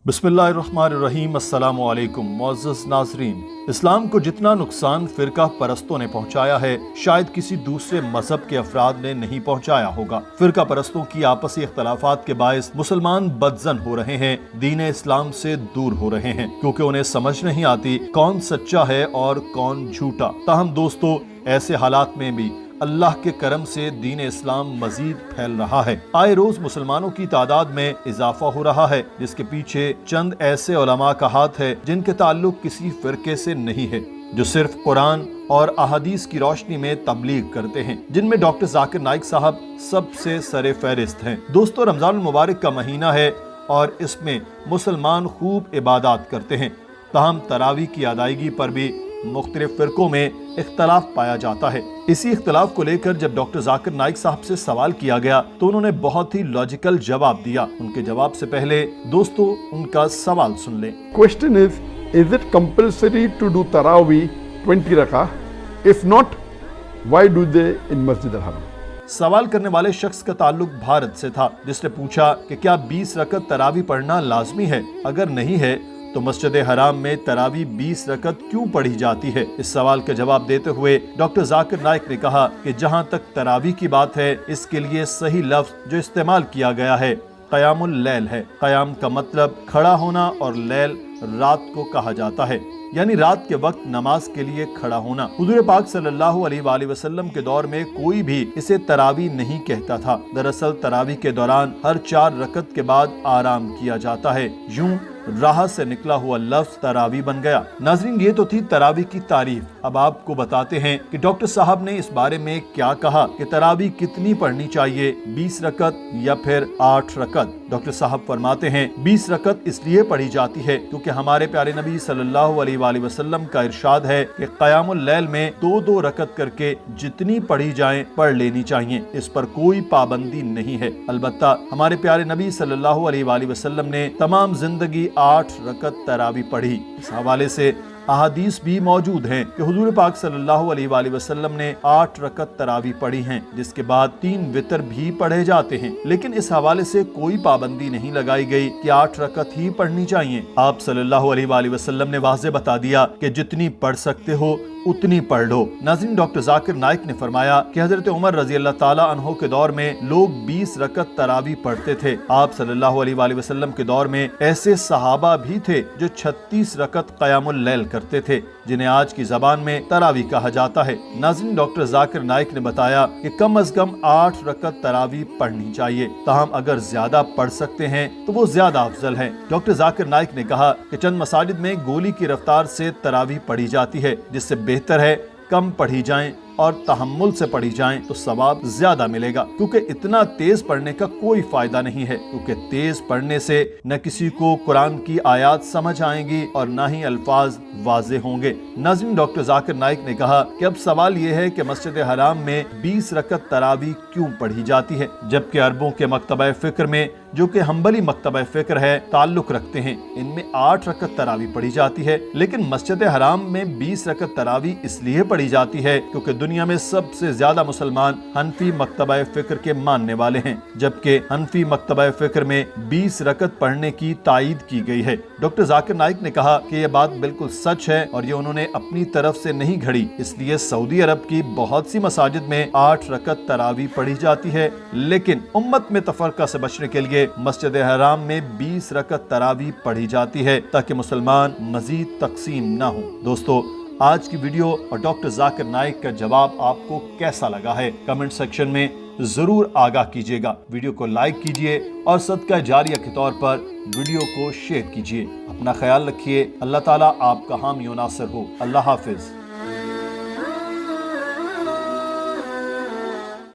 बिस्मिल्लाहिर्रहमानिर्रहीम। अस्सलामु अलैकुम मुअज़्ज़ज़ नाज़रीन, इस्लाम को जितना नुकसान फ़िरका परस्तों ने पहुँचाया है शायद किसी दूसरे मजहब के अफराद ने नहीं पहुँचाया होगा। फ़िरका परस्तों की आपसी इख्तलाफात के बायस मुसलमान बदज़न हो रहे हैं, दीन इस्लाम से दूर हो रहे हैं, क्योंकि उन्हें समझ नहीं आती कौन सच्चा है और कौन झूठा। ताहम दोस्तों, ऐसे हालात में भी अल्लाह के करम से दीन इस्लाम मजीद फैल रहा है। आए रोज मुसलमानों की तादाद में इजाफा हो रहा है, जिसके पीछे चंद ऐसे उलमा का हाथ है जिनके ताल्लुक किसी फिरके से नहीं है, जो सिर्फ कुरान और अहादीस की रोशनी में तबलीग करते हैं, जिनमें डॉक्टर जाकिर नाइक साहब सबसे सरे फहरिस्त हैं। दोस्तों, रमजान मुबारक का महीना है और इसमें मुसलमान खूब इबादत करते हैं। ताहम तरावी की अदायगी पर भी मुख्तलिफ फिरकों में इख्तलाफ पाया जाता है। इसी इख्तलाफ को लेकर जब डॉक्टर जाकिर नाइक साहब से सवाल किया गया तो उन्होंने बहुत ही लॉजिकल जवाब दिया। उनके जवाब से पहले दोस्तों उनका सवाल सुन लें। Question is it compulsory to do Taraweeh 20 rakah? If not, why do they in Masjid al-Haram? सवाल करने वाले शख्स का ताल्लुक भारत से था, जिसने पूछा कि क्या 20 रकत तरावी पढ़ना लाजमी है? अगर नहीं है तो मस्जिद हराम में तरावी 20 रकत क्यों पढ़ी जाती है? इस सवाल का जवाब देते हुए डॉक्टर जाकिर नाइक ने कहा कि जहां तक तरावी की बात है, इसके लिए सही लफ्ज जो इस्तेमाल किया गया है क़यामुल लैल है। क़याम का मतलब खड़ा होना और लैल रात को कहा जाता है, यानी रात के वक्त नमाज के लिए खड़ा होना। हुज़ूर पाक सल्लल्लाहु अलैहि वसल्लम के दौर में कोई भी इसे तरावी नहीं कहता था। दरअसल तरावी के दौरान हर 4 रकत के बाद आराम किया जाता है। यूं राह से निकला हुआ लफ्ज तरावी बन गया। नाज़रीन, ये तो थी तरावी की तारीफ। अब आपको बताते हैं कि डॉक्टर साहब ने इस बारे में क्या कहा कि तरावी कितनी पढ़नी चाहिए, 20 रकत या फिर 8 रकत। डॉक्टर साहब फरमाते हैं 20 रकत इसलिए पढ़ी जाती है क्योंकि हमारे प्यारे नबी सल्लल्लाहु अलैहि वसल्लम का इरशाद है कि क़यामुल लैल में 2-2 रकत करके जितनी पढ़ी जाए पढ़ लेनी चाहिए। इस पर कोई पाबंदी नहीं है। अलबत्ता हमारे प्यारे नबी सल्लल्लाहु अलैहि वसल्लम ने तमाम जिंदगी 8 रकत तरावी पढ़ी। इस हवाले से अहादीस भी मौजूद हैं कि हुजूर पाक सल्लल्लाहु अलैहि वसल्लम ने 8 रकत तरावी पढ़ी हैं, जिसके बाद 3 वितर भी पढ़े जाते हैं। लेकिन इस हवाले से कोई पाबंदी नहीं लगाई गई कि 8 रकत ही पढ़नी चाहिए। आप सल्लल्लाहु अलैहि वसल्लम ने वाज़े बता दिया कि जितनी पढ़ सकते हो उतनी पढ़ लो। नाज़रीन, डॉक्टर जाकिर नाइक ने फरमाया कि हजरत उमर रजी अल्लाह ताला अन्हो के दौर में लोग 20 रकत तरावी पढ़ते थे। आप सल्लल्लाहु अलैहि वसल्लम के दौर में ऐसे सहाबा भी थे जो 36 रकत क़यामुल लैल करते थे, जिन्हें आज की जबान में तरावी कहा जाता है। नाज़रीन, डॉक्टर जाकिर नाइक ने बताया कि कम अज कम 8 रकत तरावी पढ़नी चाहिए। ताहम अगर ज्यादा पढ़ सकते हैं तो वो ज्यादा अफजल है। डॉक्टर जाकिर नाइक ने कहा कि चंद मसाजिद में गोली की रफ्तार से तरावी पढ़ी जाती है, जिससे बेहतर है कम पढ़ी जाएं और तहम्मुल से पढ़ी जाएं तो सवाब ज्यादा मिलेगा, क्योंकि इतना तेज पढ़ने का कोई फायदा नहीं है, क्योंकि तेज पढ़ने से न किसी को कुरान की आयत समझ आएंगी और न ही अल्फाज वाज़े होंगे। नाज़रीन, डॉक्टर जाकिर नाइक ने कहा कि अब सवाल ये है कि मस्जिद हराम में 20 रकत तरावी क्यों पढ़ी जाती है, जबकि अरबों के मकतबा फ़िक्र में, जो कि हम्बली मकतबा फ़िक्र है, ताल्लुक रखते हैं, इनमें 8 रकत तरावी पढ़ी जाती है। लेकिन मस्जिद हराम में 20 रकत तरावी इसलिए पढ़ी जाती है क्योंकि दुनिया में सबसे ज्यादा मुसलमान हनफी मकतबा फ़िक्र के मानने वाले हैं, जबकि हनफी मकतबा फ़िक्र में 20 रकत पढ़ने की तायीद की गई है। डॉक्टर जाकिर नाइक ने कहा कि यह बात बिल्कुल सच है और ये उन्होंने अपनी तरफ से नहीं घड़ी। इसलिए सऊदी अरब की बहुत सी मसाजिद में 8 रकत तरावी पढ़ी जाती है, लेकिन उम्मत में तफरका से बचने के लिए मस्जिद हराम में 20 रकत तरावी पढ़ी जाती है, ताकि मुसलमान मजीद तकसीम ना हो। दोस्तों, आज की वीडियो और डॉक्टर जाकिर नाइक का जवाब आपको कैसा लगा है, कमेंट सेक्शन में जरूर आगाह कीजिएगा। वीडियो को लाइक कीजिए और सदका जारिया के तौर पर वीडियो को शेयर कीजिए। अपना ख्याल रखिए। अल्लाह ताला आपका हामी व नासिर हो। अल्लाह हाफिज।